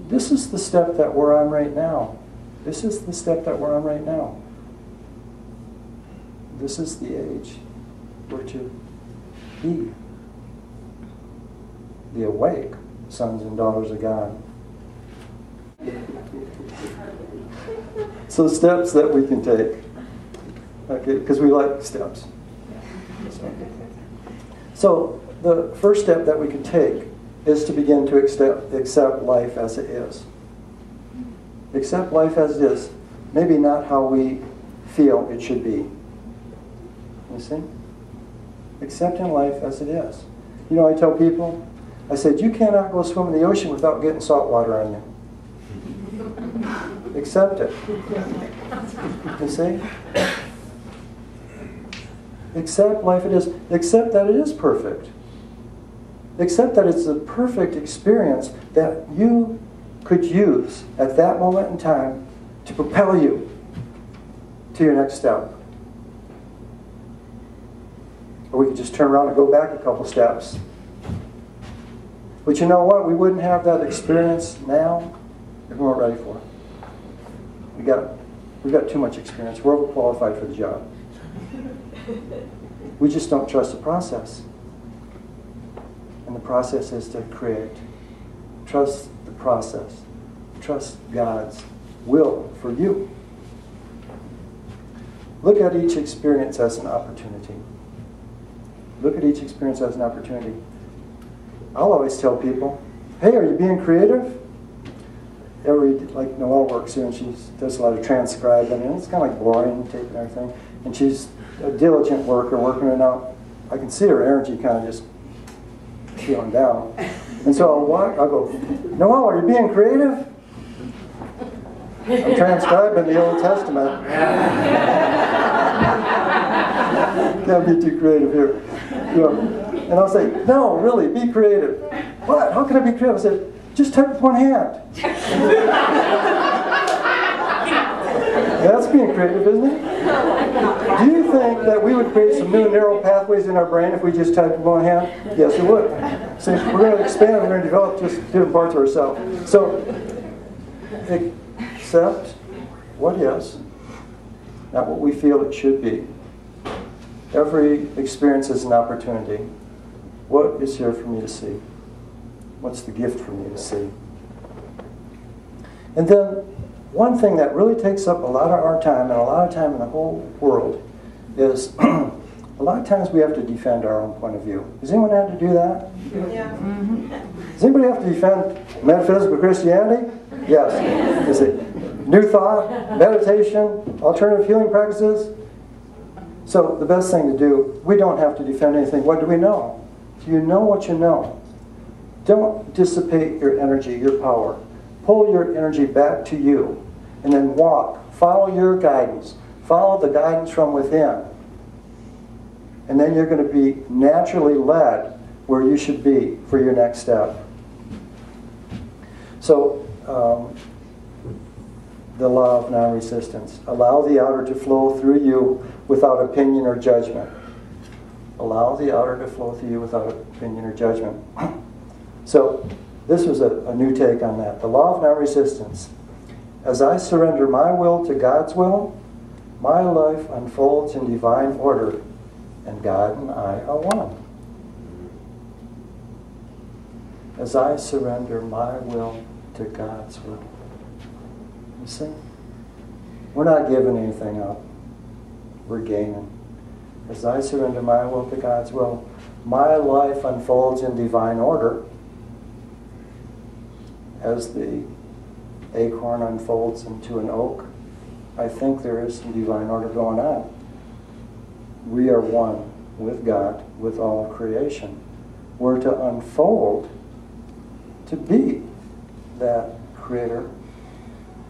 this is the step that we're on right now. This is the step that we're on right now. This is the age we're to be the awake sons and daughters of God. So steps that we can take, okay, because we like steps. So the first step that we can take is to begin to accept life as it is. Accept life as it is. Maybe not how we feel it should be. You see? Accepting life as it is. You know, I tell people, I said, you cannot go swim in the ocean without getting salt water on you. Accept it. You see? Accept life it is. Accept that it is perfect. Accept that it's the perfect experience that you could use at that moment in time to propel you to your next step. Or we could just turn around and go back a couple steps. But you know what? We wouldn't have that experience now if we weren't ready for it. We've got too much experience. We're overqualified for the job. We just don't trust the process. And the process is to create. Trust the process. Trust God's will for you. Look at each experience as an opportunity. Look at each experience as an opportunity. I'll always tell people, hey, are you being creative? Like Noelle works here and she does a lot of transcribing and it's kind of like boring, taping everything. And she's a diligent worker, working it out. I can see her energy kind of just feeling down. And so I'll go, Noelle, are you being creative? I'm transcribing the Old Testament. Can't be too creative here. You know, and I'll say, no, really, be creative. What? How can I be creative? I said, just type with one hand. That's being creative, isn't it? Do you think that we would create some new neural pathways in our brain if we just typed with one hand? Yes, we would. See, we're going to expand, we're going to develop just different parts of ourselves. So, accept what is, not what we feel it should be. Every experience is an opportunity. What is here for me to see? What's the gift for me to see? And then, one thing that really takes up a lot of our time, and a lot of time in the whole world, is a lot of times we have to defend our own point of view. Does anyone have to do that? Yeah. Mm-hmm. Does anybody have to defend metaphysical Christianity? Yes. Is it new thought, meditation, alternative healing practices? So the best thing to do, we don't have to defend anything. What do we know? You know what you know. Don't dissipate your energy, your power. Pull your energy back to you. And then walk. Follow your guidance. Follow the guidance from within. And then you're going to be naturally led where you should be for your next step. So, the law of non-resistance. Allow the outer to flow through you without opinion or judgment. Allow the outer to flow through you without opinion or judgment. So, this was a new take on that. The law of non-resistance. As I surrender my will to God's will, my life unfolds in divine order, and God and I are one. As I surrender my will to God's will. You see? We're not giving anything up. We're gaining. As I surrender my will to God's will, my life unfolds in divine order. As the acorn unfolds into an oak, I think there is some divine order going on. We are one with God, with all of creation. We're to unfold to be that creator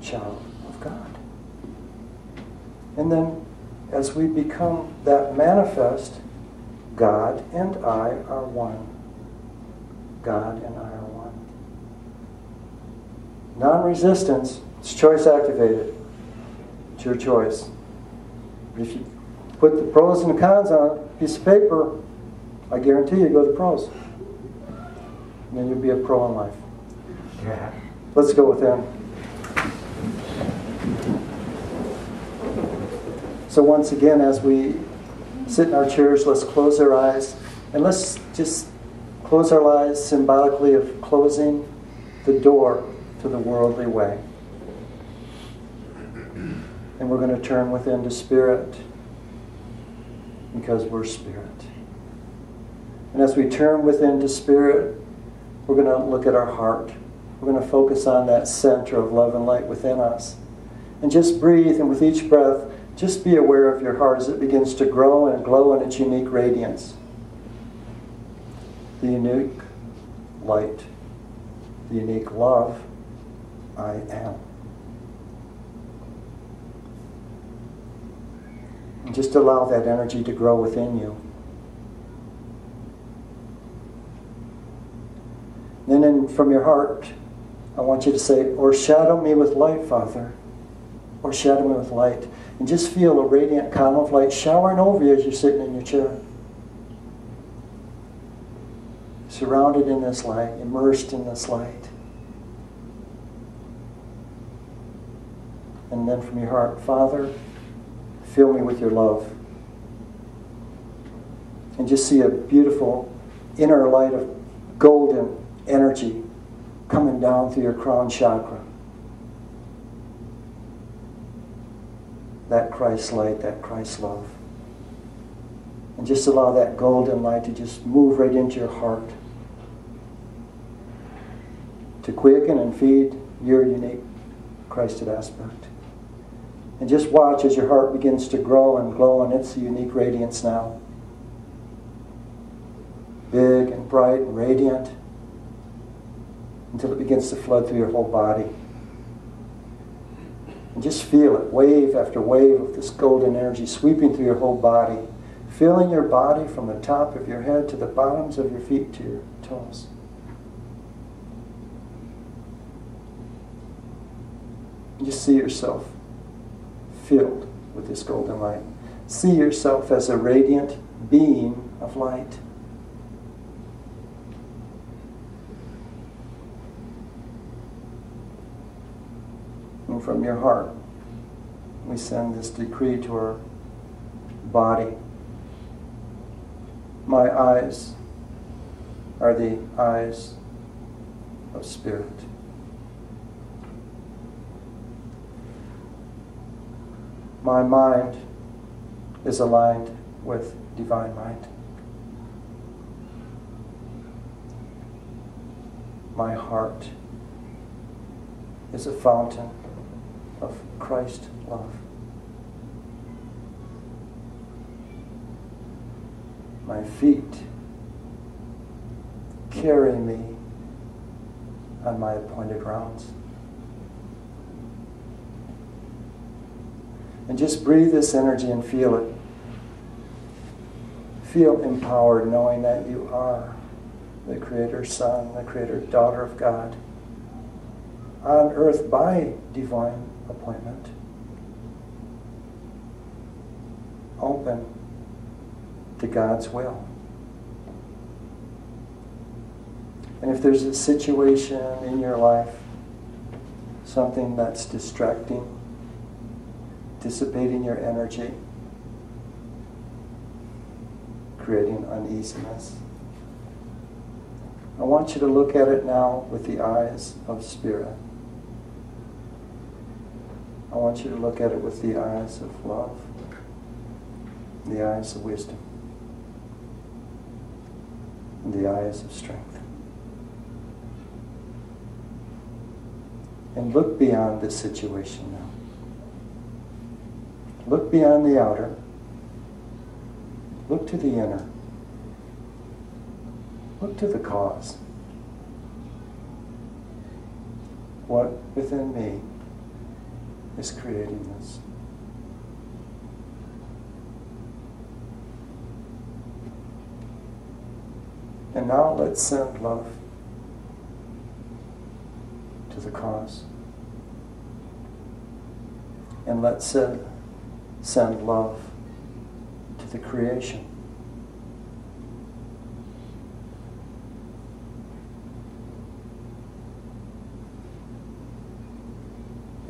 child of God. And then as we become that manifest, God and I are one. God and I are one. Non-resistance is choice activated. It's your choice. If you put the pros and the cons on a piece of paper, I guarantee you go to the pros. And then you'll be a pro in life. Yeah. Let's go within. So once again, as we sit in our chairs, let's close our eyes. And let's just close our eyes symbolically of closing the door to the worldly way. And we're going to turn within to spirit, because we're spirit. And as we turn within to spirit, we're going to look at our heart. We're going to focus on that center of love and light within us. And just breathe, and with each breath, just be aware of your heart as it begins to grow and glow in its unique radiance. The unique light, the unique love I am. And just allow that energy to grow within you. Then from your heart, I want you to say, "O'ershadow me with light, Father. O'ershadow me with light." And just feel a radiant column of light showering over you as you're sitting in your chair. Surrounded in this light, immersed in this light. And then from your heart, "Father, fill me with your love." And just see a beautiful inner light of golden energy coming down through your crown chakra. That Christ light, that Christ love. And just allow that golden light to just move right into your heart, to quicken and feed your unique Christed aspect. And just watch as your heart begins to grow and glow in its unique radiance now. Big and bright and radiant, until it begins to flood through your whole body. And just feel it, wave after wave of this golden energy sweeping through your whole body, filling your body from the top of your head to the bottoms of your feet to your toes. And just see yourself filled with this golden light. See yourself as a radiant being of light. And from your heart, we send this decree to our body. My eyes are the eyes of spirit. My mind is aligned with divine mind. My heart is a fountain of Christ love. My feet carry me on my appointed rounds. And just breathe this energy and feel it. Feel empowered knowing that you are the Creator Son, the Creator Daughter of God, on earth by divine appointment. Open to God's will. And if there's a situation in your life, something that's distracting, dissipating your energy, creating uneasiness, I want you to look at it now with the eyes of spirit. I want you to look at it with the eyes of love, the eyes of wisdom, and the eyes of strength. And look beyond this situation now. Look beyond the outer. Look to the inner. Look to the cause. What within me is creating this? And now let's send love to the cause. And let's send love to the creation.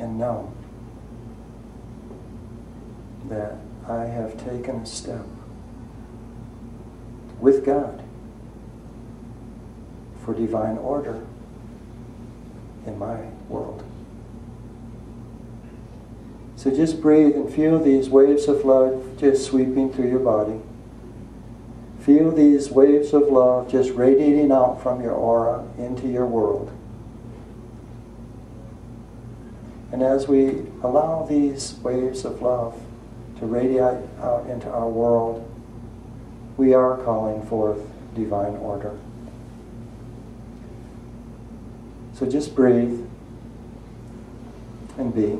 and know that I have taken a step with God for divine order in my world. So just breathe and feel these waves of love just sweeping through your body. Feel these waves of love just radiating out from your aura into your world. And as we allow these waves of love to radiate out into our world, we are calling forth divine order. So just breathe and be.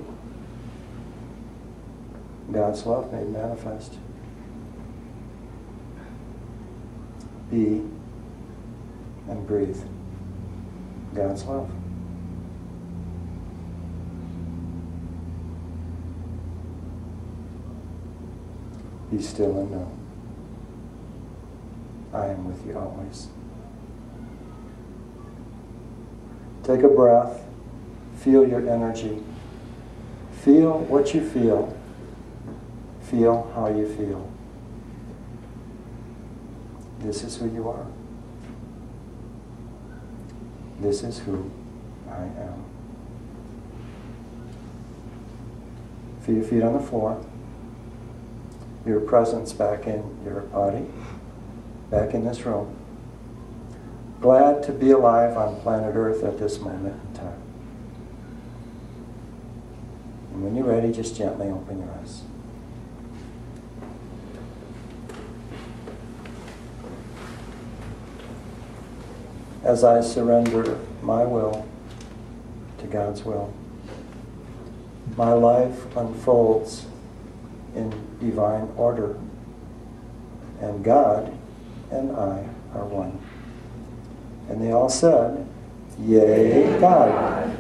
God's love made manifest. Be and breathe. God's love. Be still and know I am with you always. Take a breath. Feel your energy. Feel what you feel. Feel how you feel. This is who you are. This is who I am. Feel your feet on the floor. Your presence back in your body, back in this room. Glad to be alive on planet Earth at this moment in time. And when you're ready, just gently open your eyes. As I surrender my will to God's will, my life unfolds in divine order, and God and I are one. And they all said, "Yay, God."